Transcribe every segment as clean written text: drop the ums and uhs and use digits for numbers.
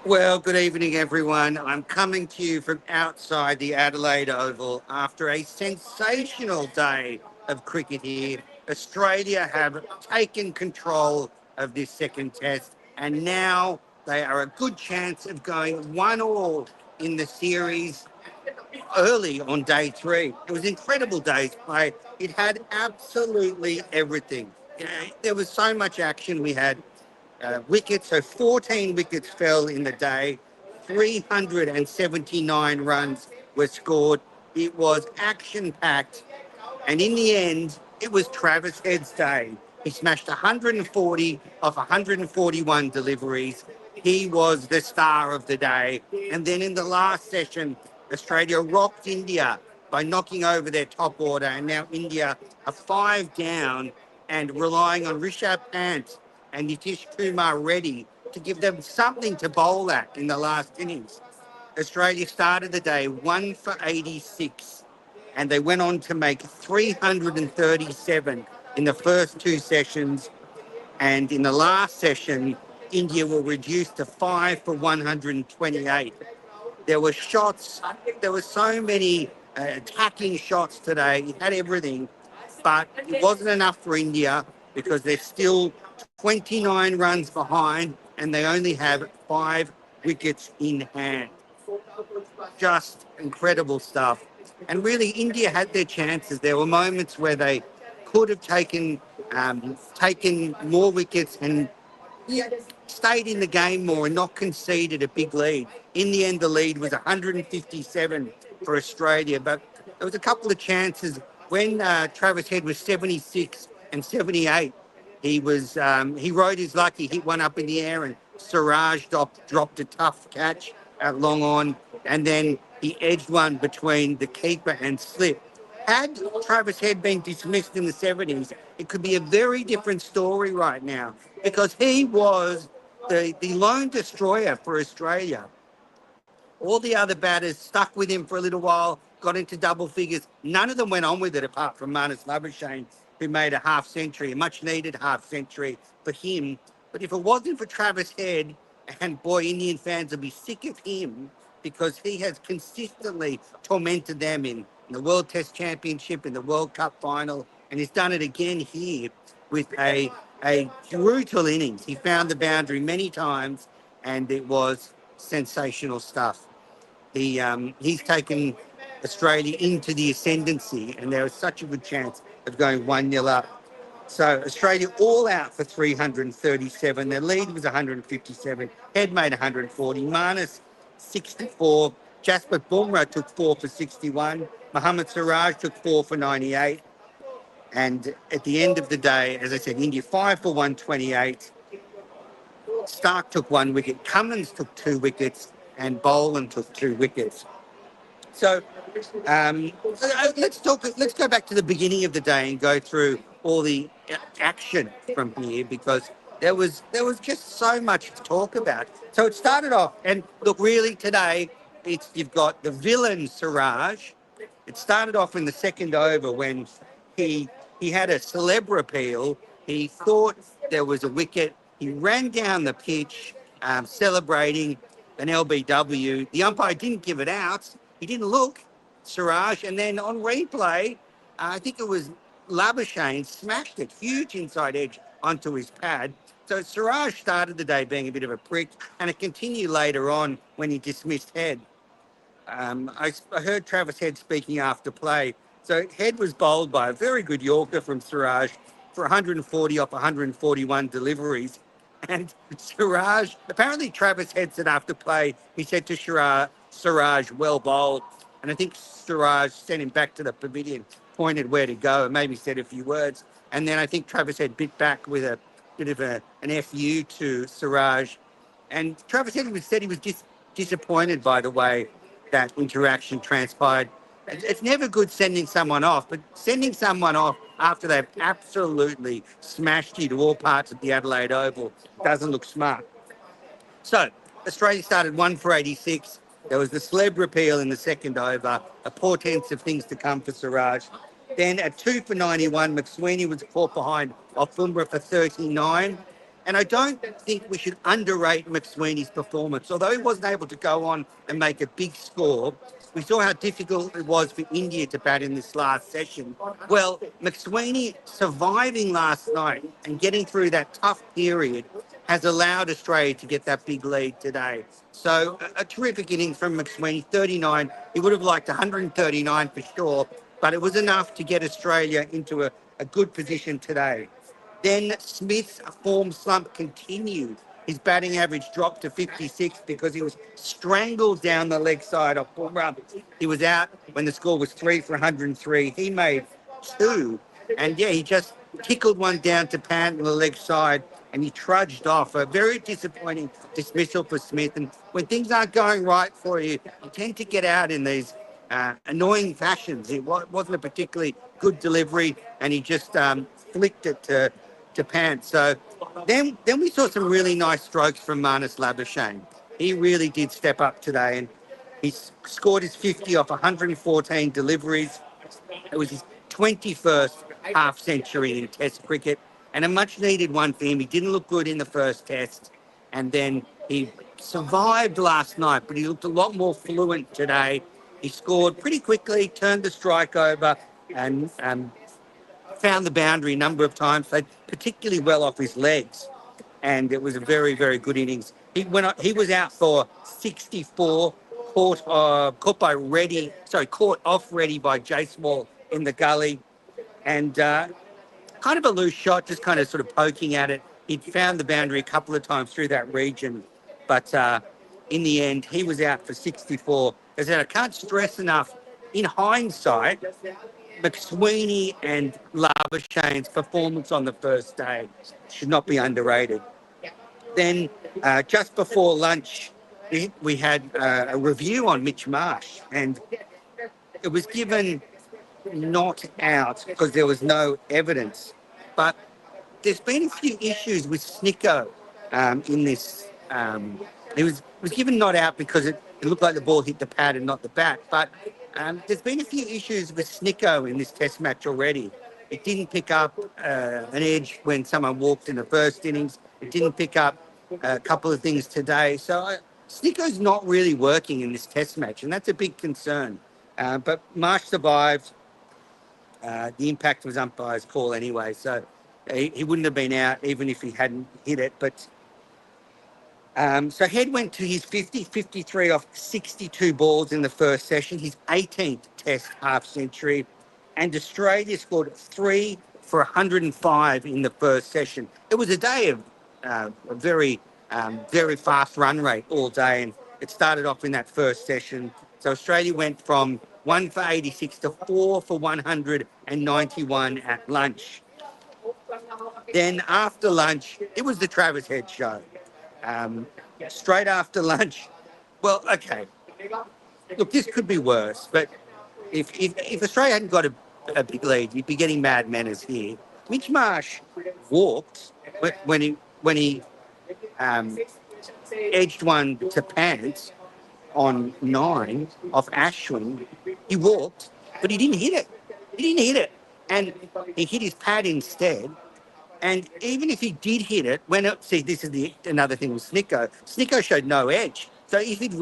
Well, good evening, everyone. I'm coming to you from outside the Adelaide Oval after a sensational day of cricket here. Australia have taken control of this second test, and now they are a good chance of going 1-all in the series early on day three. It was an incredible day's play. It had absolutely everything. There was so much action. We had wickets. So 14 wickets fell in the day. 379 runs were scored. It was action packed. And in the end, it was Travis Head's day. He smashed 140 off 141 deliveries. He was the star of the day. And then in the last session, Australia rocked India by knocking over their top order. And now India are 5 down and relying on Rishabh Pant and Nitish Kumar Reddy to give them something to bowl at in the last innings. Australia started the day 1 for 86, and they went on to make 337 in the first two sessions. And in the last session, India were reduced to 5 for 128. There were shots, there were so many attacking shots today. It had everything, but it wasn't enough for India because they're still 29 runs behind and they only have 5 wickets in hand. Just incredible stuff. And really, India had their chances. There were moments where they could have taken more wickets and stayed in the game more and not conceded a big lead. In the end, the lead was 157 for Australia, but there was a couple of chances when Travis Head was 76 and 78. He rode his luck. He hit one up in the air, and Siraj dropped a tough catch at long on, and then he edged one between the keeper and slip. Had Travis Head been dismissed in the 70s, it could be a very different story right now because he was the lone destroyer for Australia. All the other batters stuck with him for a little while, got into double figures. None of them went on with it apart from Marnus Labuschagne, who made a half century, a much needed half century for him. But if it wasn't for Travis Head, and boy, Indian fans would be sick of him because he has consistently tormented them in the World Test Championship, in the World Cup final, and he's done it again here with a brutal innings. He found the boundary many times, and it was sensational stuff. He's taken Australia into the ascendancy, and there is such a good chance of going 1-0 up. So Australia all out for 337. Their lead was 157. Head made 140. Marnus 64. Jasper Bumrah took 4 for 61. Mohammad Siraj took 4 for 98. And at the end of the day, as I said, India 5 for 128. Stark took 1 wicket. Cummins took 2 wickets, and Boland took 2 wickets. So let's go back to the beginning of the day and go through all the action from here because there was just so much to talk about. So it started off, and look, really today, you've got the villain Siraj. It started off in the second over when he he had a celeb appeal. He thought there was a wicket. He ran down the pitch celebrating an LBW. The umpire didn't give it out. He didn't look, Siraj. And then on replay, I think it was Labuschagne smashed it, huge inside edge onto his pad. So Siraj started the day being a bit of a prick, and it continued later on when he dismissed Head. I heard Travis Head speaking after play. So Head was bowled by a very good Yorker from Siraj for 140 off 141 deliveries. And Siraj, apparently Travis Head said after play, he said to Siraj, well bowled. And I think Siraj sent him back to the pavilion, pointed where to go, and maybe said a few words. And then I think Travis Head bit back with a bit of an FU to Siraj. And Travis Head said he was disappointed by the way that interaction transpired. It's never good sending someone off, but sending someone off after they've absolutely smashed you to all parts of the Adelaide Oval doesn't look smart. So Australia started 1 for 86. There was the celeb repeal in the second over, a portent of things to come for Siraj. Then at 2 for 91, McSweeney was caught behind off Bumrah for 39. And I don't think we should underrate McSweeney's performance. Although he wasn't able to go on and make a big score, we saw how difficult it was for India to bat in this last session. Well, McSweeney surviving last night and getting through that tough period has allowed Australia to get that big lead today. So a terrific innings from McSweeney, 39. He would have liked 139 for sure, but it was enough to get Australia into a good position today. Then Smith's form slump continued. His batting average dropped to 56 because he was strangled down the leg side of Bumrah. He was out when the score was 3 for 103. He made two. And yeah, he just tickled one down to Pant on the leg side and he trudged off. A very disappointing dismissal for Smith. And when things aren't going right for you, you tend to get out in these annoying fashions. It wasn't a particularly good delivery and he just flicked it to Pant. So then we saw some really nice strokes from Marnus Labuschagne. He really did step up today and he scored his 50 off 114 deliveries. It was his 21st half century in Test cricket and a much needed one for him. He didn't look good in the first Test and then he survived last night, but he looked a lot more fluent today. He scored pretty quickly, turned the strike over and found the boundary a number of times, played particularly well off his legs, and it was a very, very good innings. He was out for 64, caught off Reddy by Jaiswal in the gully, and kind of a loose shot, just kind of sort of poking at it. He'd found the boundary a couple of times through that region, but in the end, he was out for 64. As I said, I can't stress enough, in hindsight, McSweeney and Labuschagne's performance on the first day should not be underrated. Then just before lunch, we had a review on Mitch Marsh, and it was given not out because there was no evidence. But there's been a few issues with Snicko in this. He was given not out because it looked like the ball hit the pad and not the bat. But there's been a few issues with Snicko in this Test match already. It didn't pick up an edge when someone walked in the first innings. It didn't pick up a couple of things today. So Snicko's not really working in this Test match, and that's a big concern. But Marsh survived. The impact was umpire's call anyway, so he wouldn't have been out even if he hadn't hit it. But so Head went to his 53 off 62 balls in the first session, his 18th Test half century, and Australia scored 3 for 105 in the first session. It was a day of a very fast run rate all day, and it started off in that first session. So Australia went from 1 for 86 to 4 for 191 at lunch. Then after lunch, it was the Travis Head show. Straight after lunch, well, okay. Look, this could be worse, but if Australia hadn't got a big lead, you'd be getting mad manners here. Mitch Marsh walked when he edged one to Pants on 9 off Ashwin. He walked, but he didn't hit it. And he hit his pad instead. And even if he did hit it, this is another thing with Snicko. Snicko showed no edge. So if he'd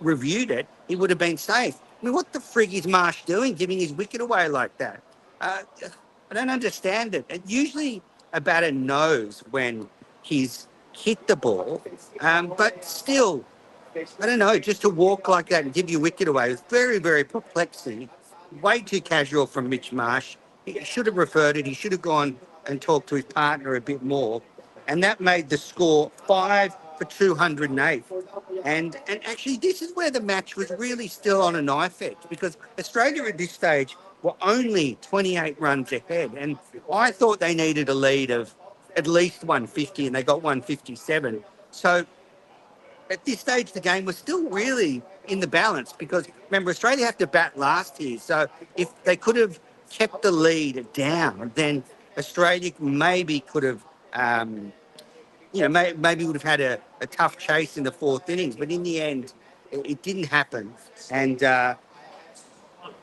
reviewed it, he would have been safe. I mean, what the frig is Marsh doing, giving his wicket away like that? I don't understand it. It usually a batter knows when he's hit the ball, but still, I don't know, just to walk like that and give your wicket away was very, very perplexing. Way too casual from Mitch Marsh. He should have referred it. He should have gone and talked to his partner a bit more. And that made the score 5 for 208. And actually, this is where the match was really still on a knife edge because Australia at this stage were only 28 runs ahead. And I thought they needed a lead of at least 150 and they got 157. So at this stage, the game was still really in the balance because, remember, Australia have to bat last here. So if they could have kept the lead down, then Australia maybe could have, maybe would have had a tough chase in the fourth innings. But in the end, it didn't happen. And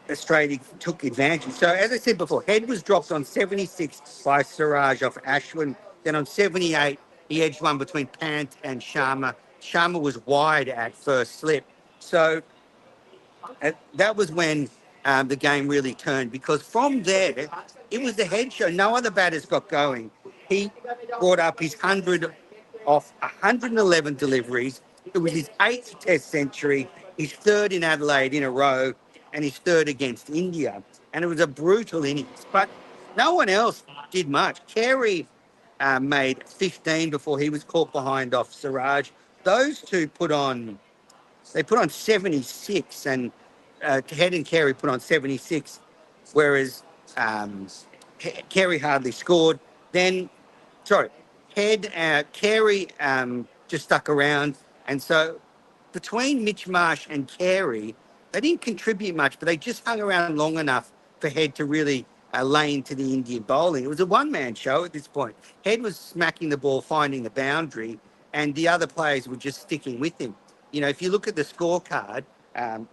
Australia took advantage. So as I said before, Head was dropped on 76 by Siraj off Ashwin. Then on 78, He edged one between Pant and Sharma. Sharma was wide at first slip. So that was when the game really turned, because from there, it was the head show. No other batters got going. He brought up his 100 off 111 deliveries. It was his eighth Test century, his third in Adelaide in a row, and his third against India. And it was a brutal innings. But no one else did much. Carey made 15 before he was caught behind off Siraj. Those two put on 76, and Head and Carey put on 76, whereas Carey hardly scored. Then, sorry, Carey just stuck around. And so between Mitch Marsh and Carey, they didn't contribute much, but they just hung around long enough for Head to really lay into the Indian bowling. It was a one-man show at this point. Head was smacking the ball, finding the boundary, and the other players were just sticking with him. You know, if you look at the scorecard,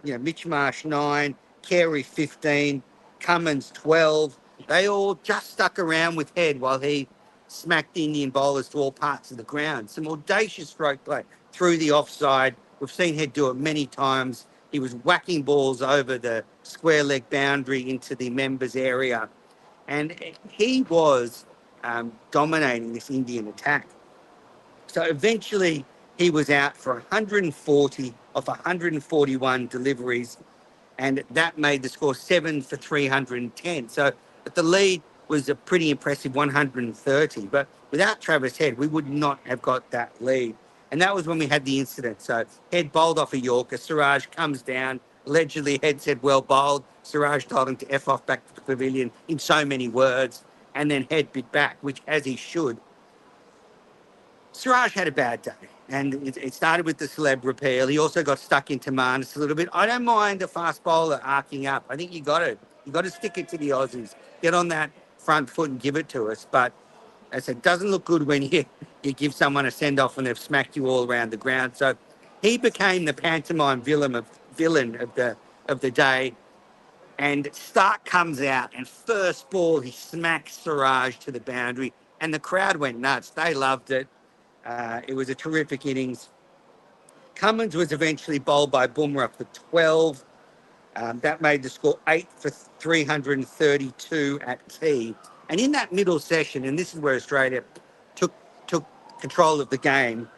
Mitch Marsh 9, Carey 15, Cummins 12. They all just stuck around with Head while he smacked Indian bowlers to all parts of the ground. Some audacious stroke play through the offside. We've seen Head do it many times. He was whacking balls over the square leg boundary into the members' area. And he was dominating this Indian attack. So eventually he was out for 140 of 141 deliveries, and that made the score 7 for 310. So but the lead was a pretty impressive 130. But without Travis Head, we would not have got that lead. And that was when we had the incident. So Head bowled off a Yorker. Siraj comes down. Allegedly, Head said, well bowled. Siraj told him to F off back to the pavilion in so many words. And then Head bit back, which, as he should. Siraj had a bad day, and it started with the celeb repeal. He also got stuck into Marnus a little bit. I don't mind a fast bowler arcing up. I think you got to stick it to the Aussies. Get on that front foot and give it to us. But as I said, it doesn't look good when you give someone a send off and they've smacked you all around the ground. So he became the pantomime villain of the day. And Stark comes out, and first ball he smacks Siraj to the boundary, and the crowd went nuts. They loved it. It was a terrific innings. Cummins was eventually bowled by Bumrah for 12. That made the score 8 for 332 at tea. And in that middle session, and this is where Australia took control of the game,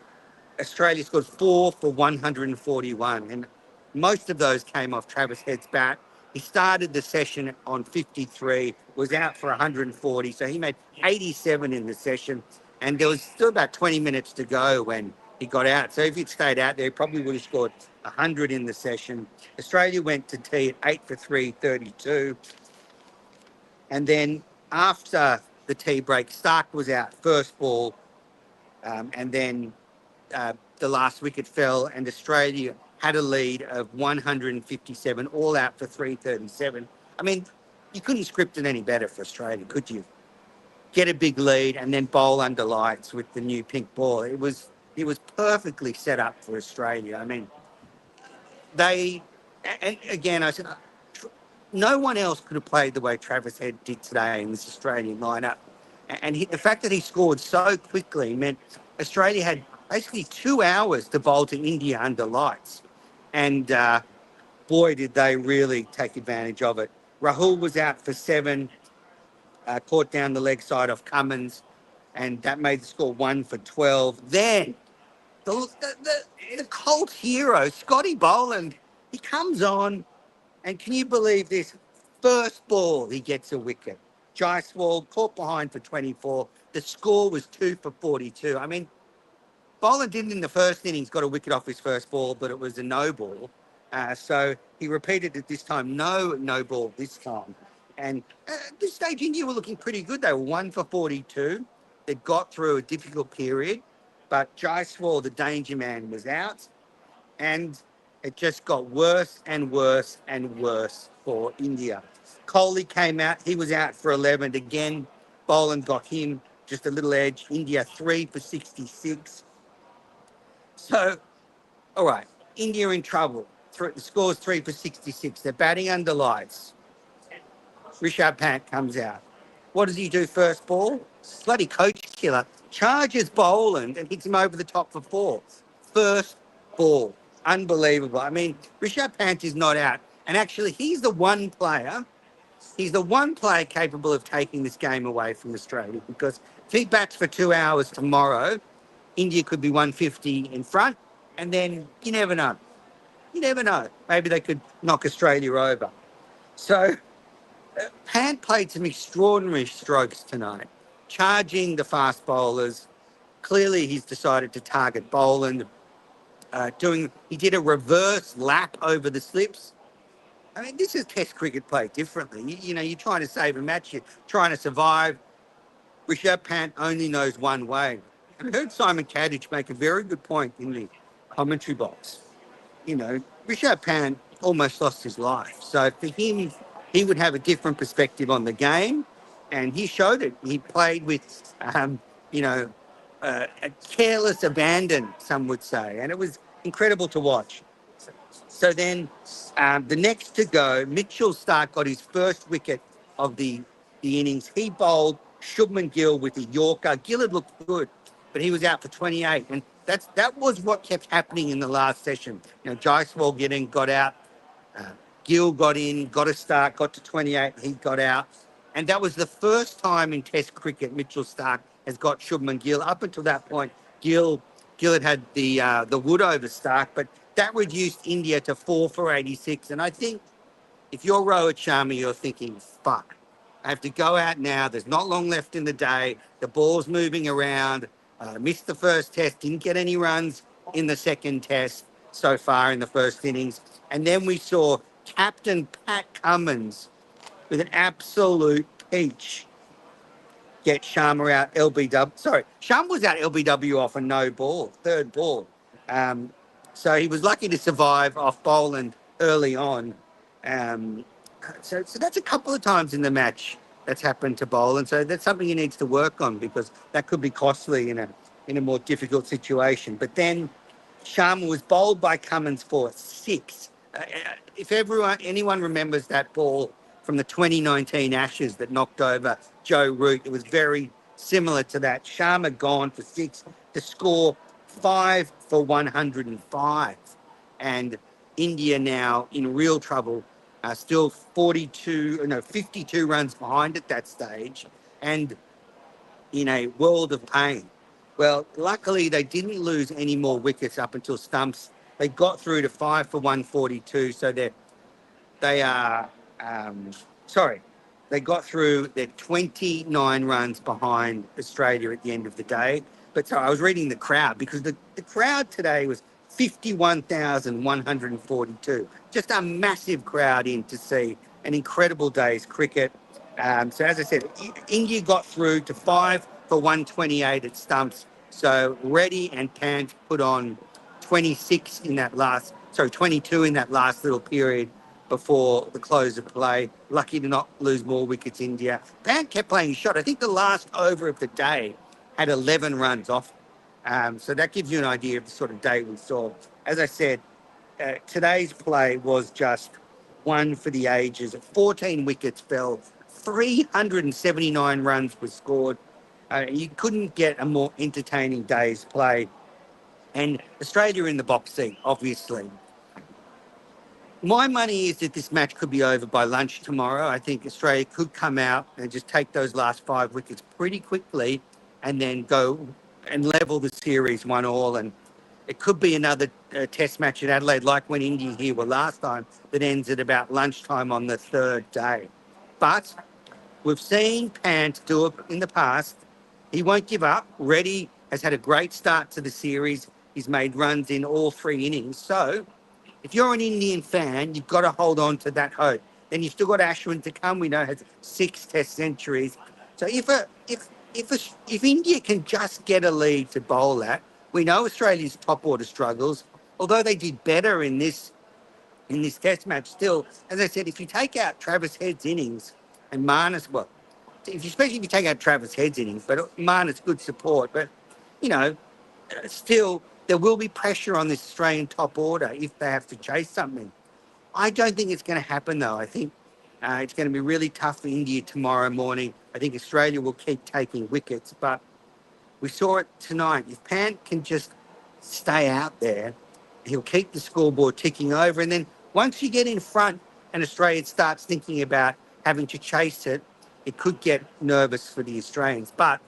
Australia scored 4 for 141. And most of those came off Travis Head's bat. He started the session on 53, was out for 140. So he made 87 in the session. And there was still about 20 minutes to go when he got out. So if he'd stayed out there, he probably would have scored 100 in the session. Australia went to tea at 8 for 332. And then after the tea break, Stark was out first ball. And then the last wicket fell, and Australia had a lead of 157, all out for 337. I mean, you couldn't script it any better for Australia, could you? Get a big lead and then bowl under lights with the new pink ball. It was perfectly set up for Australia. I mean, and again, I said, no one else could have played the way Travis Head did today in this Australian lineup. And the fact that he scored so quickly meant Australia had basically 2 hours to bowl to India under lights. And boy, did they really take advantage of it. Rahul was out for 7. Caught down the leg side of Cummins, and that made the score 1 for 12. Then the cult hero, Scotty Boland, he comes on, and can you believe this? First ball, he gets a wicket. Jaiswal caught behind for 24. The score was 2 for 42. I mean, Boland didn't in the first innings got a wicket off his first ball, but it was a no ball. So he repeated it this time. No ball this time. And at this stage, India were looking pretty good. They were 1 for 42. They got through a difficult period, but Jaiswal, the danger man, was out. And it just got worse and worse and worse for India. Kohli came out. He was out for 11. Again, Boland got him just a little edge. India 3 for 66. So, all right, India in trouble. The score's 3 for 66. They're batting under lights. Rishabh Pant comes out. What does he do first ball? Bloody coach killer. charges Boland and hits him over the top for four. First ball. Unbelievable. I mean, Rishabh Pant is not out. And actually, he's the one player capable of taking this game away from Australia, because if he bats for 2 hours tomorrow, India could be 150 in front. And then you never know. You never know. Maybe they could knock Australia over. So Pant played some extraordinary strokes tonight, charging the fast bowlers. Clearly, he's decided to target Boland. He did a reverse lap over the slips. I mean, this is Test cricket played differently. You're trying to save a match, you're trying to survive. Rishabh Pant only knows one way. I heard Simon Kadich make a very good point in the commentary box. Rishabh Pant almost lost his life. So for him, he would have a different perspective on the game, and he showed it. He played with, a careless abandon, some would say, and it was incredible to watch. So then, the next to go, Mitchell Starc got his first wicket of the innings. He bowled Shubman Gill with a Yorker. Gill had looked good, but he was out for 28, and that was what kept happening in the last session. Jaiswal got out, uh, Gill got in, got a start, got to 28, he got out, and that was the first time in Test cricket Mitchell Starc has got Shubman Gill. Up until that point, Gill had the wood over Starc, but that reduced India to 4 for 86. And I think if you're Rohit Sharma, you're thinking, fuck, I have to go out now. There's not long left in the day. The ball's moving around. Missed the first test, didn't get any runs in the second test so far in the first innings. And then we saw Captain Pat Cummins with an absolute peach get Sharma out LBW. Sorry, Sharma was out LBW off a no ball, third ball. Um, so he was lucky to survive off Boland early on. Um, so that's a couple of times in the match that's happened to Boland. So that's something he needs to work on, because that could be costly in a more difficult situation. But then Sharma was bowled by Cummins for 6. If anyone remembers that ball from the 2019 Ashes that knocked over Joe Root, it was very similar to that. Sharma gone for 6 to score 5 for 105. And India now in real trouble, still 52 runs behind at that stage, and in a world of pain. Well, luckily they didn't lose any more wickets up until stumps. They got through to 5 for 142, so they are sorry, they got through. They're 29 runs behind Australia at the end of the day. But so I was reading the crowd, because the crowd today was 51,142. Just a massive crowd in to see an incredible day's cricket. So as I said, India got through to 5 for 128 at stumps. So Reddy and Pant put on 22 in that last little period before the close of play. Lucky to not lose more wickets, India. Pant kept playing his shot. I think the last over of the day had 11 runs off. So that gives you an idea of the sort of day we saw. As I said, today's play was just one for the ages. 14 wickets fell, 379 runs were scored. You couldn't get a more entertaining day's play. And Australia in the box seat, obviously. My money is that this match could be over by lunch tomorrow. I think Australia could come out and just take those last 5 wickets pretty quickly, and then go and level the series 1-1. And it could be another test match at Adelaide, like when India here were last time, that ends at about lunchtime on the third day. But we've seen Pant do it in the past. He won't give up. Reddy has had a great start to the series. He's made runs in all 3 innings. So if you're an Indian fan, you've got to hold on to that hope. Then you've still got Ashwin to come. We know has 6 test centuries. So if India can just get a lead to bowl at, we know Australia's top order struggles. Although they did better in this test match, still, as I said, if you take out Travis Head's innings and Marnus, especially if you take out Travis Head's innings, but Marnus good support. But still, there will be pressure on this Australian top order if they have to chase something. I don't think it's going to happen, though. I think it's going to be really tough for India tomorrow morning. I think Australia will keep taking wickets, but We saw it tonight. If Pant can just stay out there, he'll keep the scoreboard ticking over. And then once you get in front and Australia starts thinking about having to chase it, it could get nervous for the Australians. But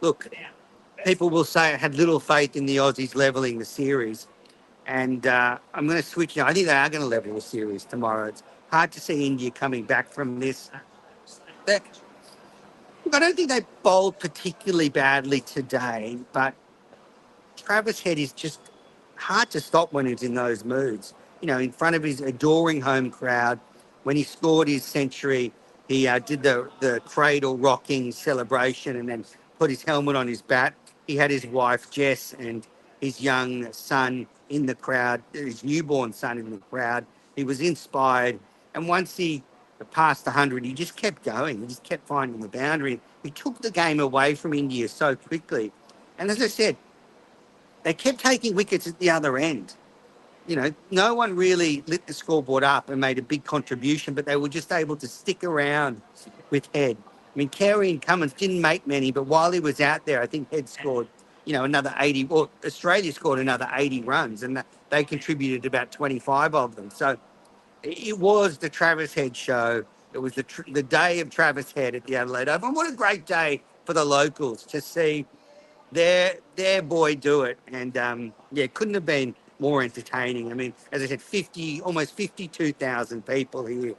look, people will say I had little faith in the Aussies levelling the series. And I'm going to switch now. I think they are going to level the series tomorrow. It's hard to see India coming back from this. They, I don't think they bowled particularly badly today, but Travis Head is just hard to stop when he's in those moods. You know, in front of his adoring home crowd, when he scored his century, he did the cradle rocking celebration and then put his helmet on his bat. He had his wife, Jess, and his young son in the crowd, his newborn son in the crowd. He was inspired. And once he passed 100, he just kept going. He just kept finding the boundary. He took the game away from India so quickly. And as I said, they kept taking wickets at the other end. You know, no one really lit the scoreboard up and made a big contribution, but they were just able to stick around with Head. I mean, Carey and Cummins didn't make many, but while he was out there, I think Head scored, another 80, or Australia scored another 80 runs, and they contributed about 25 of them. So it was the Travis Head show. It was the day of Travis Head at the Adelaide Oval. And what a great day for the locals to see their boy do it. And it couldn't have been more entertaining. I mean, as I said, almost 52,000 people here.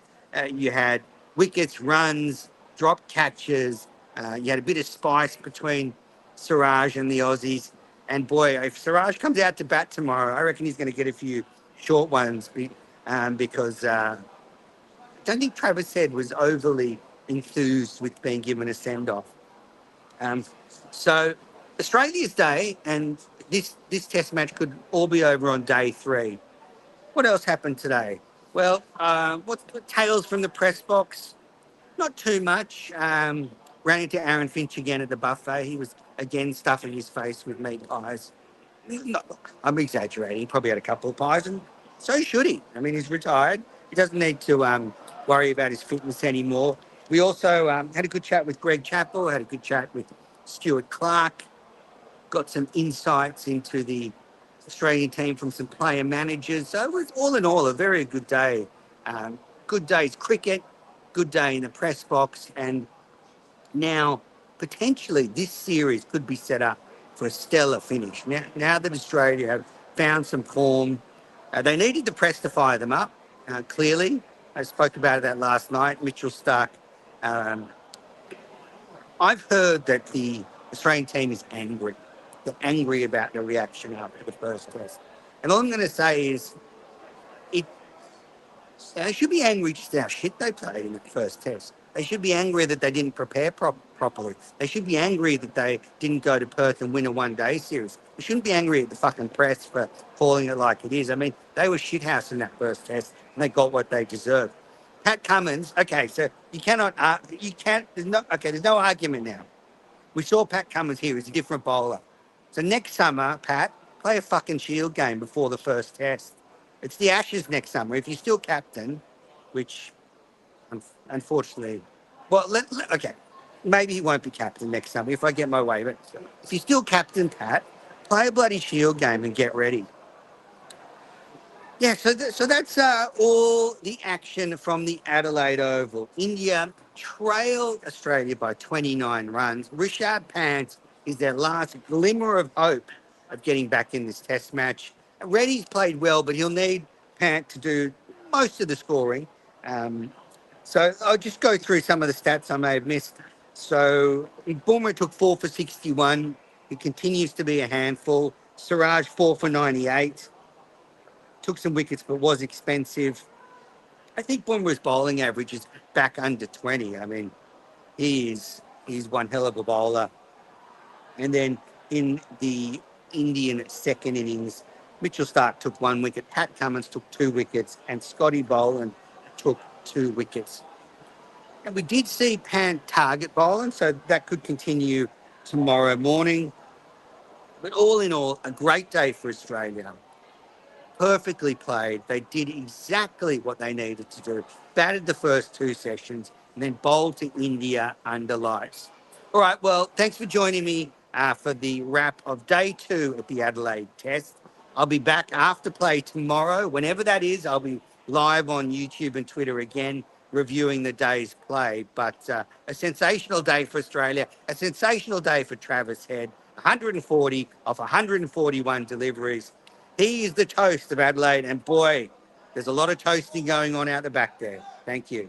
You had wickets, runs, drop catches. You had a bit of spice between Siraj and the Aussies. And boy, if Siraj comes out to bat tomorrow, I reckon he's going to get a few short ones because I don't think Travis Head was overly enthused with being given a send-off. So Australia's day, and this test match could all be over on day 3. What else happened today? Well, what tales from the press box? Not too much. Ran into Aaron Finch again at the buffet. He was again stuffing his face with meat pies. I'm exaggerating. He probably had a couple of pies, and so should he. I mean, he's retired. He doesn't need to worry about his fitness anymore. We also had a good chat with Greg Chappell, had a good chat with Stuart Clark, got some insights into the Australian team from some player managers. So it was all in all a very good day. Good day's cricket, good day in the press box, and now potentially this series could be set up for a stellar finish. Now that Australia have found some form, they needed the press to fire them up, clearly. I spoke about that last night. Mitchell Starc. I've heard that the Australian team is angry. They're angry about the reaction after the first test. And all I'm going to say is they should be angry just how shit they played in the first test. They should be angry that they didn't prepare properly. They should be angry that they didn't go to Perth and win a one-day series. They shouldn't be angry at the fucking press for calling it like it is. I mean, they were shithouse in that first test, and they got what they deserved. Pat Cummins, okay, so there's no argument now. We saw Pat Cummins here. He's a different bowler. So next summer, Pat, play a fucking Shield game before the first test. It's the Ashes next summer. If you're still captain, which unfortunately, well, okay, maybe he won't be captain next summer if I get my way. But if you're still captain, Pat, play a bloody Shield game and get ready. Yeah, so that's all the action from the Adelaide Oval. India trailed Australia by 29 runs. Rishabh Pant is their last glimmer of hope of getting back in this test match. Reddy's played well, but he'll need Pant to do most of the scoring. So I'll just go through some of the stats I may have missed. So Bumrah took 4 for 61. He continues to be a handful. Siraj 4 for 98. Took some wickets, but was expensive. I think Bumrah's bowling average is back under 20. I mean, he's one hell of a bowler. And then in the Indian second innings, Mitchell Starc took 1 wicket, Pat Cummins took 2 wickets, and Scotty Boland took 2 wickets. And we did see Pant target bowling, so that could continue tomorrow morning. But all in all, a great day for Australia. Perfectly played. They did exactly what they needed to do. Batted the first 2 sessions and then bowled to India under lights. All right, well, thanks for joining me for the wrap of day 2 at the Adelaide Test. I'll be back after play tomorrow. Whenever that is, I'll be live on YouTube and Twitter again, reviewing the day's play. But a sensational day for Australia, a sensational day for Travis Head. 140 off 141 deliveries. He is the toast of Adelaide, and boy, there's a lot of toasting going on out the back there. Thank you.